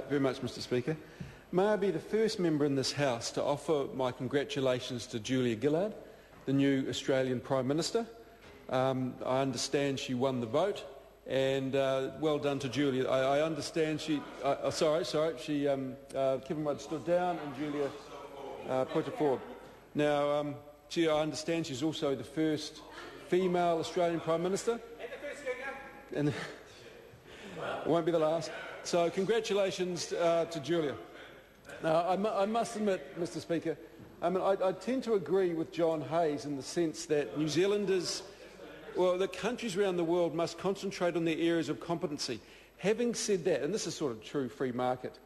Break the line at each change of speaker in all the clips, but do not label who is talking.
Very much, Mr. Speaker. May I be the first member in this House to offer my congratulations to Julia Gillard, the new Australian Prime Minister. I understand she won the vote, and well done to Julia. I understand she... Kevin Rudd stood down and Julia put it forward. Now, I understand she's also the first female Australian Prime Minister. And it won't be the last. So congratulations to Julia. Now, I must admit, Mr. Speaker, I tend to agree with John Hayes in the sense that New Zealanders, well, the countries around the world must concentrate on their areas of competency. Having said that, and this is sort of true free market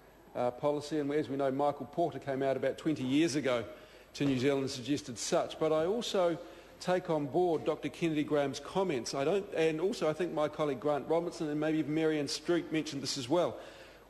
policy, and as we know, Michael Porter came out about 20 years ago to New Zealand and suggested such, but I also take on board Dr. Kennedy Graham's comments. And also I think my colleague Grant Robinson and maybe even Marianne Street mentioned this as well.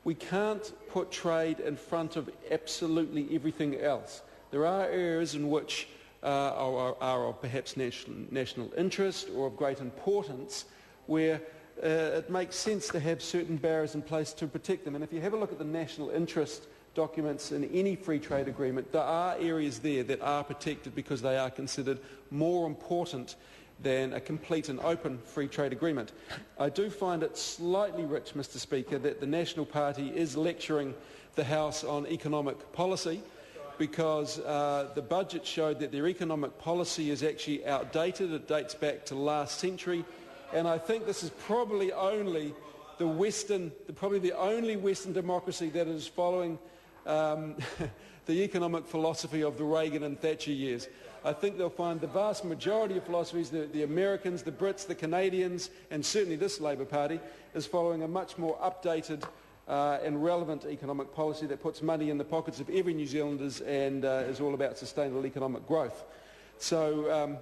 We can't put trade in front of absolutely everything else. There are areas in which are of perhaps national interest or of great importance where it makes sense to have certain barriers in place to protect them. And if you have a look at the national interest documents in any free trade agreement, there are areas there that are protected because they are considered more important than a complete and open free trade agreement. I do find it slightly rich, Mr. Speaker, that the National Party is lecturing the House on economic policy, because the budget showed that their economic policy is actually outdated. It dates back to last century, and I think this is probably the only Western democracy that is following the economic philosophy of the Reagan and Thatcher years. I think they'll find the vast majority of philosophies, the Americans, the Brits, the Canadians, and certainly this Labour Party, is following a much more updated and relevant economic policy that puts money in the pockets of every New Zealanders and is all about sustainable economic growth. So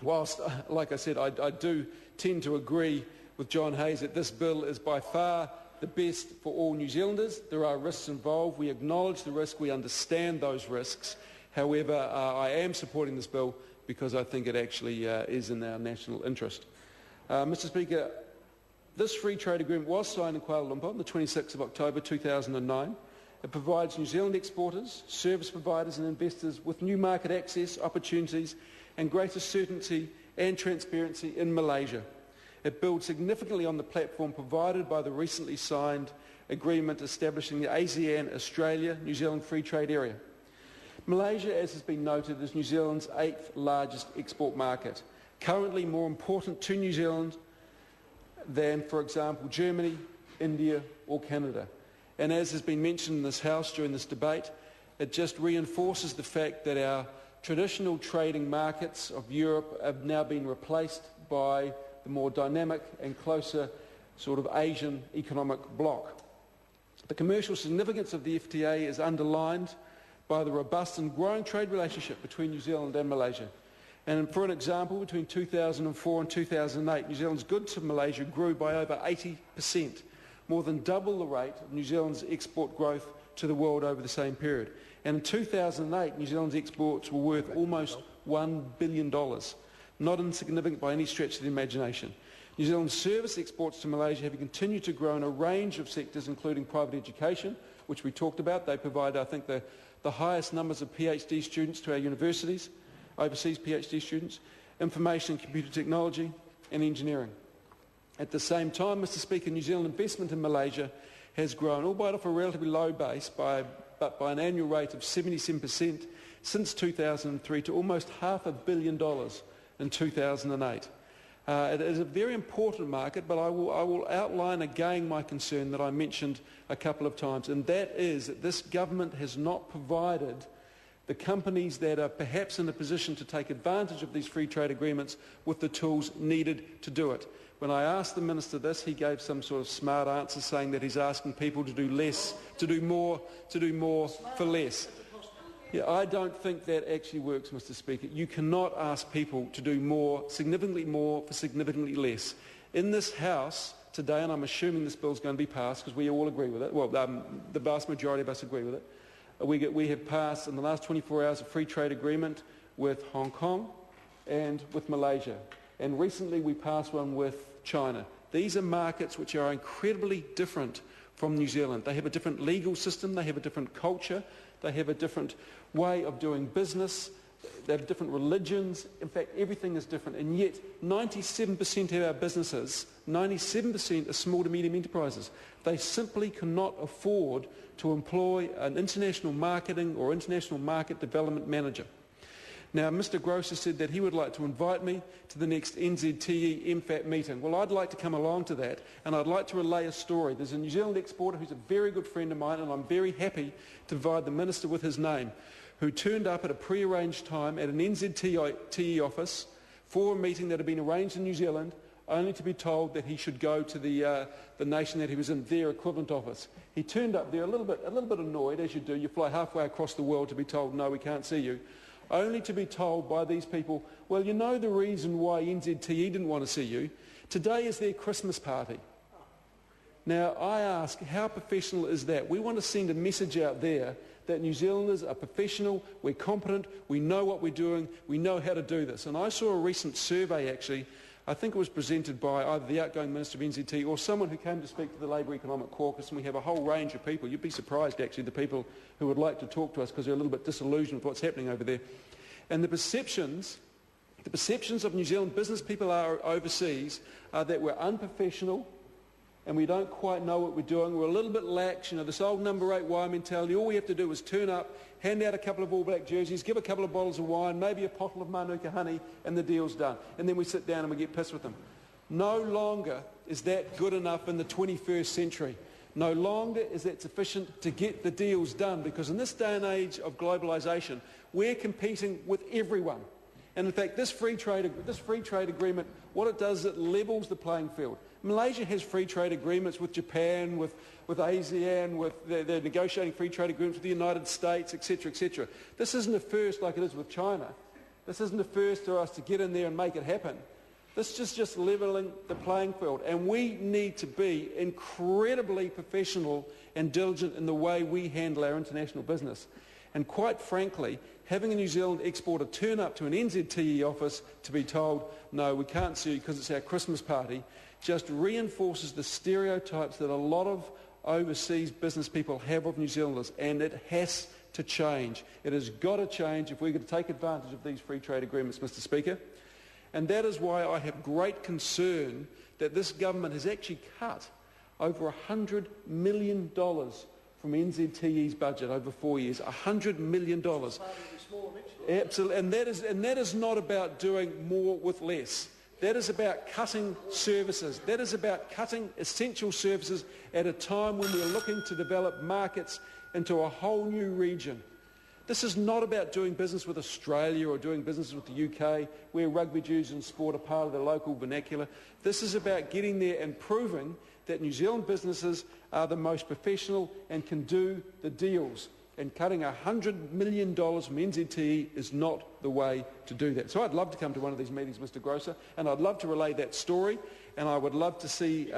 whilst, like I said, I do tend to agree with John Hayes that this bill is by far the best for all New Zealanders. There are risks involved. We acknowledge the risk. We understand those risks. However, I am supporting this bill because I think it actually is in our national interest. Mr. Speaker, this free trade agreement was signed in Kuala Lumpur on the 26th of October 2009. It provides New Zealand exporters, service providers and investors with new market access, opportunities and greater certainty and transparency in Malaysia. It builds significantly on the platform provided by the recently signed agreement establishing the ASEAN Australia-New Zealand Free Trade Area. Malaysia, as has been noted, is New Zealand's 8th largest export market, currently more important to New Zealand than, for example, Germany, India or Canada. And as has been mentioned in this House during this debate, it just reinforces the fact that our traditional trading markets of Europe have now been replaced by the more dynamic and closer sort of Asian economic bloc. The commercial significance of the FTA is underlined by the robust and growing trade relationship between New Zealand and Malaysia. And for an example, between 2004 and 2008, New Zealand's goods to Malaysia grew by over 80%, more than double the rate of New Zealand's export growth to the world over the same period. And in 2008, New Zealand's exports were worth almost $1 billion. Not insignificant by any stretch of the imagination. New Zealand's service exports to Malaysia have continued to grow in a range of sectors, including private education, which we talked about. They provide, I think, the highest numbers of PhD students to our universities, overseas PhD students, information and computer technology and engineering. At the same time, Mr. Speaker, New Zealand investment in Malaysia has grown, albeit off a relatively low base, but by an annual rate of 77% since 2003 to almost $500 million in 2008. It is a very important market, but I will outline again my concern that I mentioned a couple of times, and that is that this government has not provided the companies that are perhaps in a position to take advantage of these free trade agreements with the tools needed to do it. When I asked the Minister this, he gave some sort of smart answer saying that he's asking people to do less, to do more for less. Yeah, I don't think that actually works, Mr. Speaker. You cannot ask people to do more, significantly more for significantly less. In this House today, and I'm assuming this bill is going to be passed because we all agree with it, well, the vast majority of us agree with it, we have passed in the last 24 hours a free trade agreement with Hong Kong and with Malaysia. And recently we passed one with China. These are markets which are incredibly different from New Zealand. They have a different legal system, they have a different culture, they have a different way of doing business, they have different religions. In fact, everything is different. And yet, 97% of our businesses, 97% are small to medium enterprises. They simply cannot afford to employ an international marketing or international market development manager. Now, Mr Grosser said that he would like to invite me to the next NZTE MFAT meeting. Well, I'd like to come along to that, and I'd like to relay a story. There's a New Zealand exporter who's a very good friend of mine, and I'm very happy to provide the Minister with his name, who turned up at a pre-arranged time at an NZTE office for a meeting that had been arranged in New Zealand, only to be told that he should go to the nation that he was in, their equivalent office. He turned up there a little bit annoyed, as you do. You fly halfway across the world to be told, no, we can't see you, only to be told by these people, well, you know the reason why NZTE didn't want to see you? Today is their Christmas party. Now, I ask, how professional is that? We want to send a message out there that New Zealanders are professional, we're competent, we know what we're doing, we know how to do this. And I saw a recent survey, actually, I think it was presented by either the outgoing Minister of NZT or someone who came to speak to the Labour Economic Caucus, and we have a whole range of people. You'd be surprised, actually, the people who would like to talk to us because they're a little bit disillusioned with what's happening over there. And the perceptions of New Zealand business people are overseas are that we're unprofessional, and we don't quite know what we're doing. We're a little bit lax, this old number 8 wire mentality. All we have to do is turn up, hand out a couple of All Black jerseys, give a couple of bottles of wine, maybe a bottle of Manuka honey, and the deal's done. And then we sit down and we get pissed with them. No longer is that good enough in the 21st century. No longer is that sufficient to get the deals done, because in this day and age of globalisation, we're competing with everyone. And in fact, this free trade agreement, what it does is it levels the playing field. Malaysia has free trade agreements with Japan, with ASEAN, they're negotiating free trade agreements with the United States, etc., etc. This isn't a first like it is with China. This isn't a first for us to get in there and make it happen. This is just levelling the playing field. And we need to be incredibly professional and diligent in the way we handle our international business. And quite frankly, having a New Zealand exporter turn up to an NZTE office to be told, no, we can't see you because it's our Christmas party, just reinforces the stereotypes that a lot of overseas business people have of New Zealanders, and it has to change. It has got to change if we're going to take advantage of these free trade agreements, Mr Speaker. And that is why I have great concern that this government has actually cut over $100 million from NZTE's budget over 4 years. $100 million. Absolutely. And that is not about doing more with less. That is about cutting services. That is about cutting essential services at a time when we're looking to develop markets into a whole new region. This is not about doing business with Australia or doing business with the UK, where rugby dues and sport are part of the local vernacular. This is about getting there and proving that New Zealand businesses are the most professional and can do the deals. And cutting $100 million from NZTE is not the way to do that. So I'd love to come to one of these meetings, Mr Grosser, and I'd love to relay that story, and I would love to see...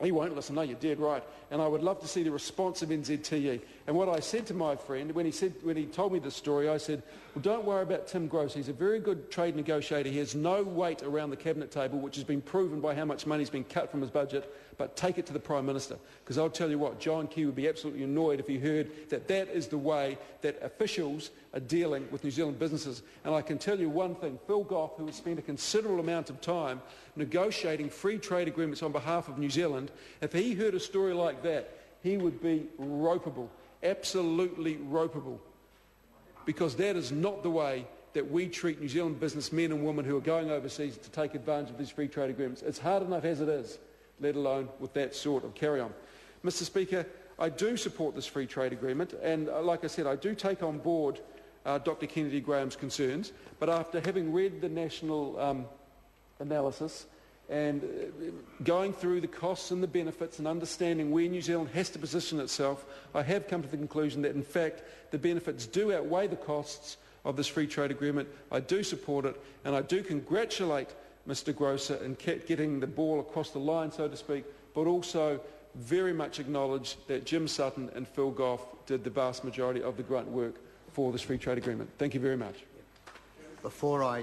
he won't listen, no, you're dead right. And I would love to see the response of NZTE. And what I said to my friend, when he told me this story, I said, well, don't worry about Tim Grosser. He's a very good trade negotiator. He has no weight around the cabinet table, which has been proven by how much money's been cut from his budget, but take it to the Prime Minister. Because I'll tell you what, John Key would be absolutely annoyed if he heard that that is the way that officials are dealing with New Zealand businesses. And I can tell you one thing, Phil Goff, who has spent a considerable amount of time negotiating free trade agreements on behalf of New Zealand, if he heard a story like that, he would be ropeable, absolutely ropeable, because that is not the way that we treat New Zealand businessmen and women who are going overseas to take advantage of these free trade agreements. It's hard enough as it is, let alone with that sort of carry-on. Mr Speaker, I do support this free trade agreement, and like I said, I do take on board Dr Kennedy Graham's concerns, but after having read the national analysis and going through the costs and the benefits and understanding where New Zealand has to position itself, I have come to the conclusion that in fact the benefits do outweigh the costs of this free trade agreement. I do support it, and I do congratulate Mr Grosser in getting the ball across the line, so to speak, but also very much acknowledge that Jim Sutton and Phil Goff did the vast majority of the grunt work for this free trade agreement. Thank you very much.
Before I